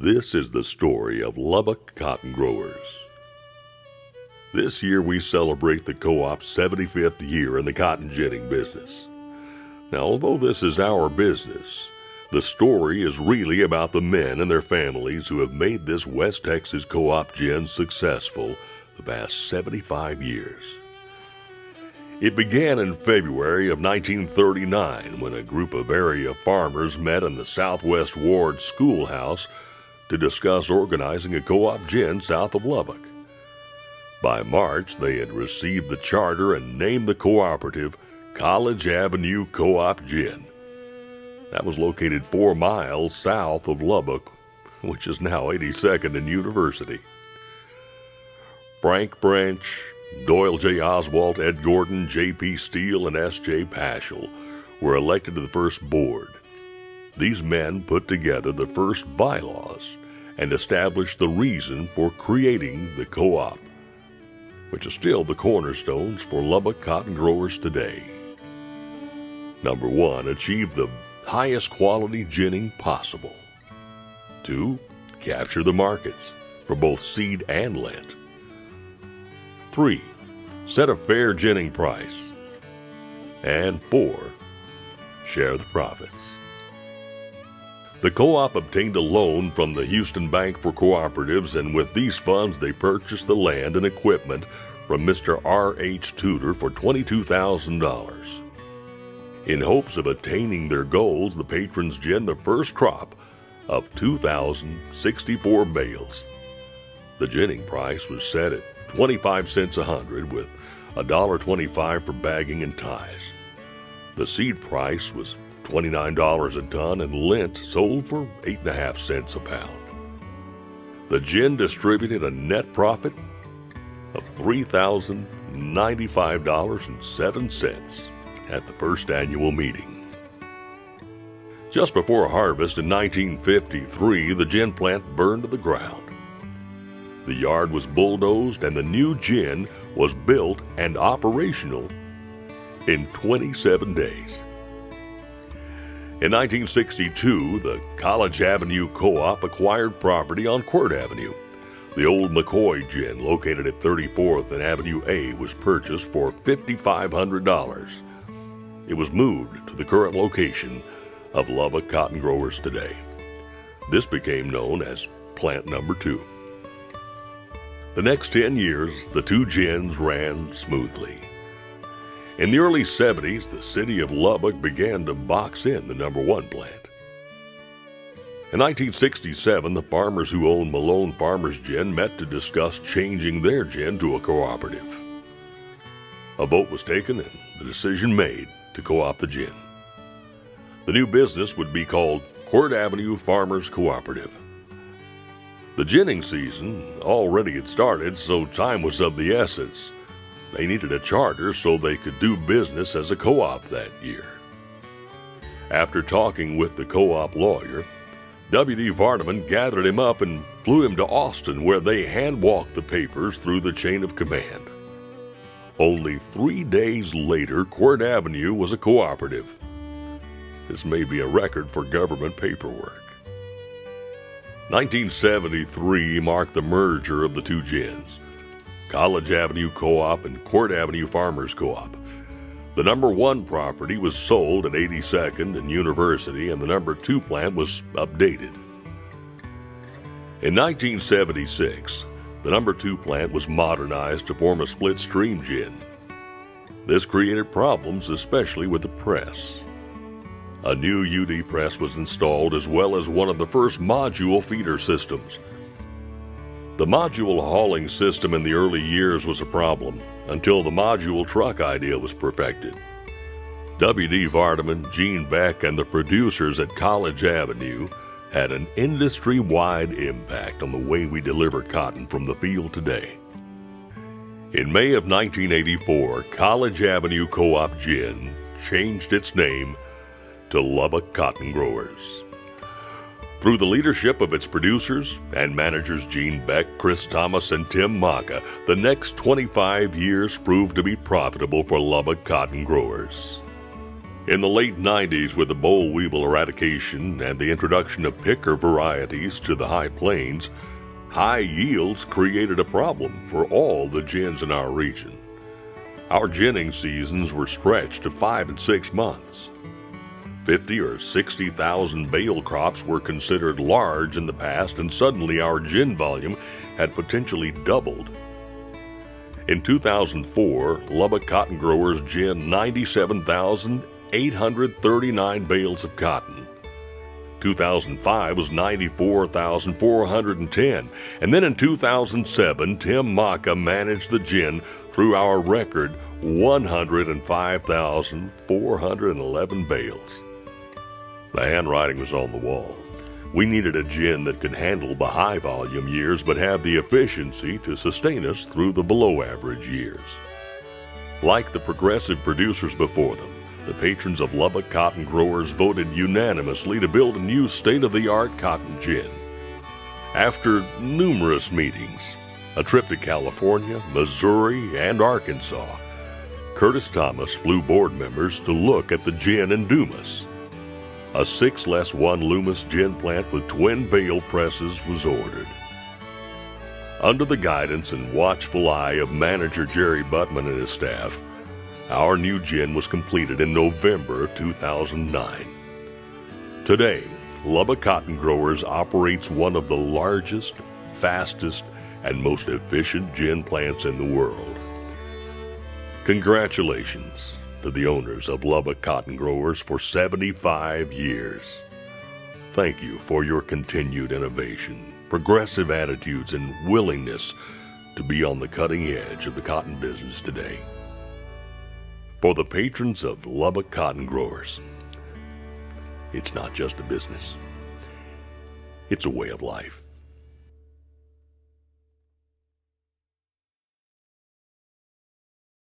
This is the story of Lubbock cotton growers. This year we celebrate the co-op's 75th year in the cotton ginning business. Now, although this is our business, the story is really about the men and their families who have made this West Texas co-op gin successful the past 75 years. It began in February of 1939 when a group of area farmers met in the Southwest Ward schoolhouse to discuss organizing a co-op gin south of Lubbock. By March, they had received the charter and named the cooperative College Avenue Co-op Gin. That was located 4 miles south of Lubbock, which is now 82nd and University. Frank Branch, Doyle J. Oswalt, Ed Gordon, J.P. Steele, and S.J. Paschal were elected to the first board. These men put together the first bylaws and established the reason for creating the co-op, which is still the cornerstones for Lubbock cotton growers today. Number 1, achieve the highest quality ginning possible. 2, capture the markets for both seed and lint. 3, set a fair ginning price. And 4, share the profits. The co-op obtained a loan from the Houston Bank for Cooperatives, and with these funds they purchased the land and equipment from Mr. R.H. Tudor for $22,000. In hopes of attaining their goals, the patrons ginned the first crop of 2,064 bales. The ginning price was set at 25 cents a hundred, with $1.25 for bagging and ties. The seed price was $29 a ton, and lint sold for 8.5 cents a pound. The gin distributed a net profit of $3,095.07 at the first annual meeting. Just before harvest in 1953, the gin plant burned to the ground. The yard was bulldozed and the new gin was built and operational in 27 days. In 1962, the College Avenue Co-op acquired property on Quirt Avenue. The old McCoy gin, located at 34th and Avenue A, was purchased for $5,500. It was moved to the current location of Lubbock cotton growers today. This became known as Plant Number 2. The next 10 years, the two gins ran smoothly. In the early 70s, the city of Lubbock began to box in the number 1 plant. In 1967, the farmers who owned Malone Farmers Gin met to discuss changing their gin to a cooperative. A vote was taken and the decision made to co-opt the gin. The new business would be called Quirt Avenue Farmers Cooperative. The ginning season already had started, so time was of the essence. They needed a charter so they could do business as a co-op that year. After talking with the co-op lawyer, W.D. Vardaman gathered him up and flew him to Austin, where they hand-walked the papers through the chain of command. Only 3 days later, Quirt Avenue was a cooperative. This may be a record for government paperwork. 1973 marked the merger of the two gins, College Avenue Co-op and Quirt Avenue Farmers Co-op. The number 1 property was sold at 82nd and University, and the number 2 plant was updated. In 1976, the number 2 plant was modernized to form a split stream gin. This created problems, especially with the press. A new UD press was installed, as well as one of the first module feeder systems. The module hauling system in the early years was a problem until the module truck idea was perfected. W.D. Vardaman, Gene Beck, and the producers at College Avenue had an industry-wide impact on the way we deliver cotton from the field today. In May of 1984, College Avenue Co-op Gin changed its name to Lubbock Cotton Growers. Through the leadership of its producers and managers Gene Beck, Chris Thomas, and Tim Maka, the next 25 years proved to be profitable for Lubbock cotton growers. In the late 90s, with the boll weevil eradication and the introduction of picker varieties to the high plains, high yields created a problem for all the gins in our region. Our ginning seasons were stretched to 5 and 6 months. 50 or 60,000 bale crops were considered large in the past, and suddenly our gin volume had potentially doubled. In 2004, Lubbock cotton growers ginned 97,839 bales of cotton. 2005 was 94,410, and then in 2007, Tim Maka managed the gin through our record 105,411 bales. The handwriting was on the wall. We needed a gin that could handle the high volume years but have the efficiency to sustain us through the below average years. Like the progressive producers before them, the patrons of Lubbock cotton growers voted unanimously to build a new state-of-the-art cotton gin. After numerous meetings, a trip to California, Missouri, and Arkansas, Curtis Thomas flew board members to look at the gin in Dumas. A 6-1 Loomis gin plant with twin bale presses was ordered. Under the guidance and watchful eye of manager Jerry Buttman and his staff, our new gin was completed in November of 2009. Today, Lubbock Cotton Growers operates one of the largest, fastest, and most efficient gin plants in the world. Congratulations to the owners of Lubbock Cotton Growers for 75 years. Thank you for your continued innovation, progressive attitudes, and willingness to be on the cutting edge of the cotton business today. For the patrons of Lubbock Cotton Growers, it's not just a business. It's a way of life.